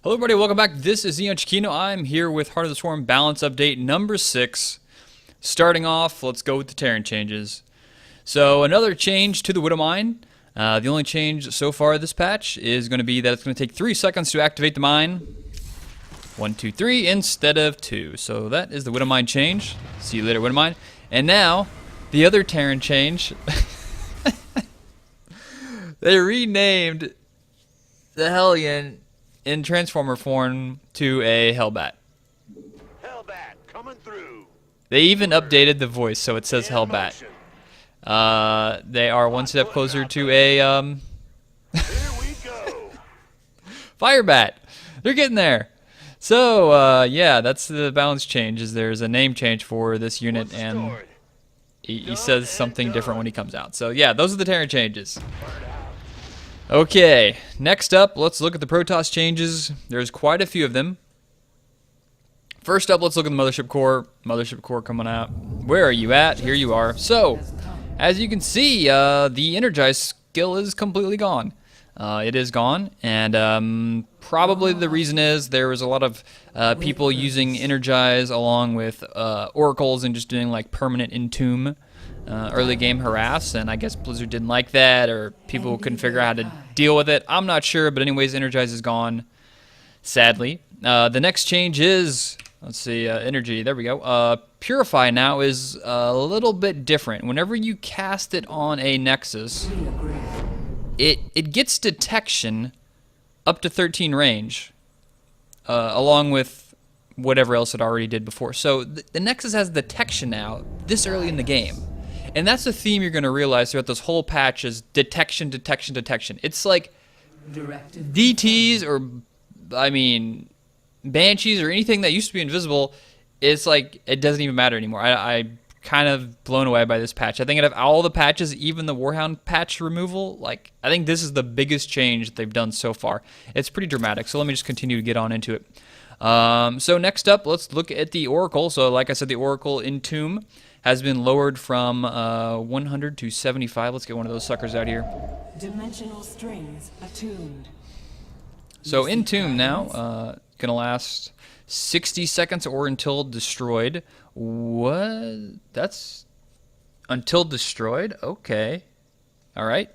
Hello everybody, welcome back. This is Ian. I'm here with Heart of the Swarm balance update number 6. Starting off, let's go with the Terran Changes. So another change to the Widow Mine. The only change so far this patch is going to be that it's going to take 3 seconds to activate the mine. 1, 2, 3 instead of 2. So that is the Widow Mine change. See you later, Widow Mine. And now, the other Terran change. They renamed the Hellion in Transformer form to a Hellbat. Hellbat coming through. They even updated the voice so it says Hellbat. They are one step closer to a Here we go. Firebat. They're getting there. So yeah, that's the balance change. Is there's a name change for this unit, and he says something different when he comes out. So yeah, those are the Terran changes. Okay, next up, let's look at the Protoss Changes. There's quite a few of them. First up, let's look at the Mothership Core. Mothership Core coming out. Where are you at? Here you are. So, as you can see, the Energize skill is completely gone. It is gone, and probably the reason is there was a lot of people using Energize along with Oracles and just doing like permanent Entomb. Early game harass, and I guess Blizzard didn't like that, or people couldn't figure out how to deal with it. I'm not sure, but anyways, Energize is gone, sadly. The next change is, let's see, Energy, there we go. Purify now is a little bit different. Whenever you cast it on a Nexus, it gets detection up to 13 range, along with whatever else it already did before. So the Nexus has detection now, this early in the game. And that's the theme you're going to realize throughout this whole patch is detection, detection, detection. It's like DTs or, I mean, Banshees or anything that used to be invisible, it's like it doesn't even matter anymore. I'm kind of blown away by this patch. I think out of all the patches, even the Warhound patch removal, like I think this is the biggest change that they've done so far. It's pretty dramatic, so let me just continue to get on into it. So next up, let's look at the Oracle. So like I said, the Oracle Entomb has been lowered from 100 to 75. Let's get one of those suckers out here. Dimensional strings attuned. So Entomb now gonna last 60 seconds or until destroyed. What? That's until destroyed? Okay. All right.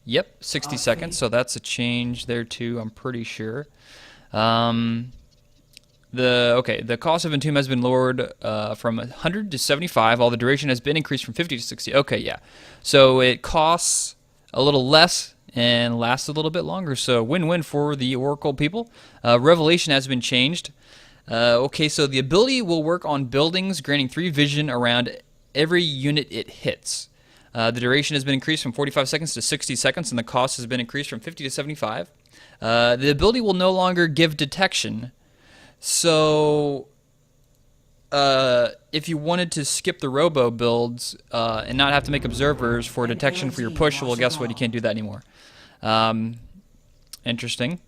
Yep, 60 seconds. So that's a change there too, I'm pretty sure. The cost of Entomb has been lowered from 100 to 75, while the duration has been increased from 50 to 60. Okay, yeah. So it costs a little less and lasts a little bit longer. So win-win for the Oracle people. Revelation has been changed. Okay, so the ability will work on buildings, granting 3 vision around every unit it hits. The duration has been increased from 45 seconds to 60 seconds, and the cost has been increased from 50 to 75. The ability will no longer give detection. So, if you wanted to skip the robo builds and not have to make observers for detection for your push, well, guess what? You can't do that anymore. Interesting.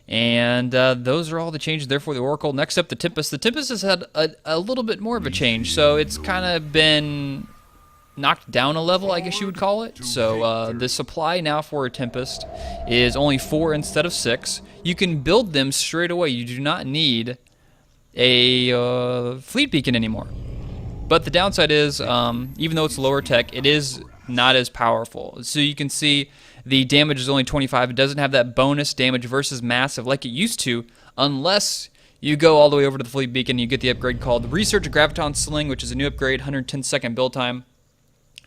And those are all the changes there for the Oracle. Next up, the Tempest. The Tempest has had a little bit more of a change, so it's kind of been knocked down a level, I guess you would call it. So the supply now for a Tempest is only 4 instead of 6. You can build them straight away. You do not need a fleet beacon anymore. But the downside is, even though it's lower tech, it is not as powerful. So you can see the damage is only 25. It doesn't have that bonus damage versus massive like it used to, unless you go all the way over to the fleet beacon and you get the upgrade called Research Graviton Sling, which is a new upgrade, 110-second build time.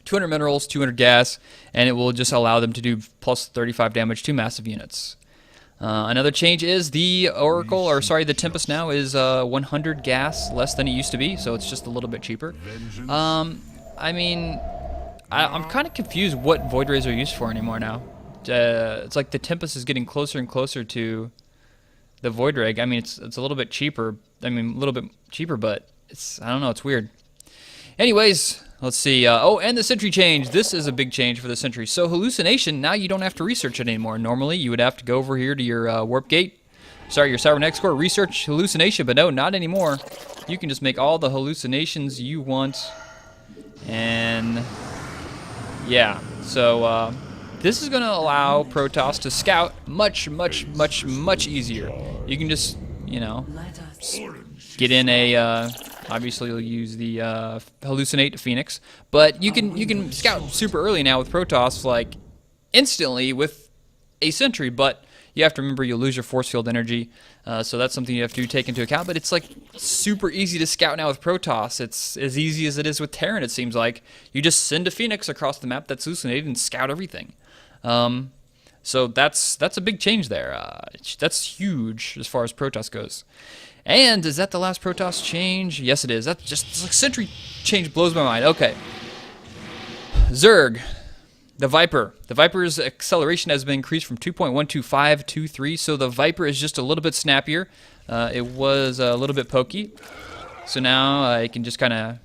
200 minerals, 200 gas, and it will just allow them to do plus 35 damage to massive units. Another change is the Oracle, or sorry, the Tempest now is 100 gas less than it used to be, so it's just a little bit cheaper. I mean, I'm kind of confused what Void Rays are used for anymore now. It's like the Tempest is getting closer and closer to the Void Ray. I mean, it's a little bit cheaper. I mean, a little bit cheaper, but it's, I don't know, it's weird. Anyways, let's see. Oh, and the Sentry Change. This is a big change for the Sentry. So Hallucination, now you don't have to research it anymore. Normally, you would have to go over here to your Warp Gate. Sorry, your Cybernetic Core, research Hallucination, but no, not anymore. You can just make all the hallucinations you want. And, yeah. So, this is going to allow Protoss to scout much easier. You can just, you know, Let us. get in a, obviously you'll use the hallucinate Phoenix, but you can scout super early now with Protoss, like instantly with a Sentry, but you have to remember you'll lose your force field energy, so that's something you have to take into account. But it's like super easy to scout now with Protoss. It's as easy as it is with Terran, it seems like. You just send a Phoenix across the map that's hallucinated and scout everything. So that's a big change there. That's huge as far as Protoss goes. And is that the last Protoss change? Yes, it is. That's just it's like Sentry Change blows my mind. Okay. Zerg the Viper. The Viper's acceleration has been increased from 2.125 to 3, so the Viper is just a little bit snappier. It was a little bit pokey, so now it can just kind of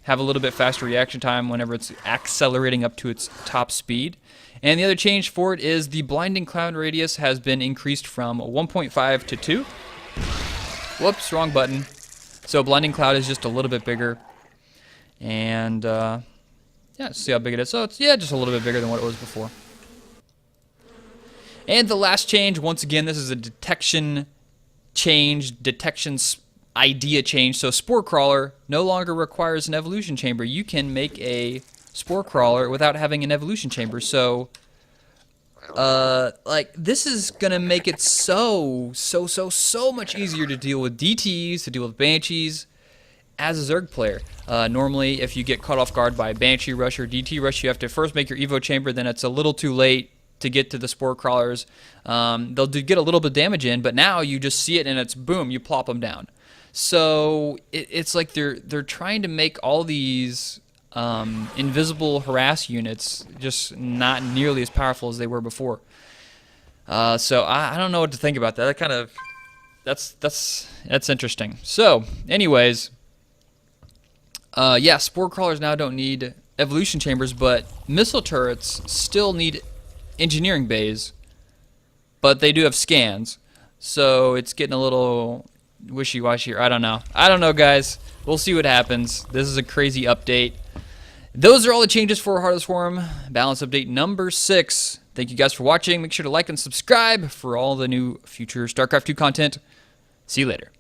have a little bit faster reaction time whenever it's accelerating up to its top speed. And the other change for it is the blinding cloud radius has been increased from 1.5 to 2. Whoops, wrong button. So blinding cloud is just a little bit bigger. And yeah, see how big it is. So it's, yeah, just a little bit bigger than what it was before. And the last change, once again, this is a detection change, idea change. So Spore Crawler no longer requires an evolution chamber. You can make a Spore Crawler without having an evolution chamber. So, like, this is going to make it so much easier to deal with DTs, to deal with Banshees, as a Zerg player. Normally, if you get caught off guard by a Banshee Rush or DT Rush, you have to first make your Evo Chamber, then it's a little too late to get to the Spore Crawlers. They'll get a little bit of damage in, but now you just see it and it's boom, you plop them down. So it's like they're trying to make all these invisible harass units just not nearly as powerful as they were before. So I don't know what to think about that. That kind of that's interesting. So, anyways. Yeah, Spore Crawlers now don't need evolution chambers, but missile turrets still need engineering bays, but they do have scans, so it's getting a little wishy-washy. I don't know, guys. We'll see what happens. This is a crazy update. Those are all the changes for Heart of the Swarm balance update number 6. Thank you guys for watching. Make sure to like and subscribe for all the new future StarCraft 2 content. See you later.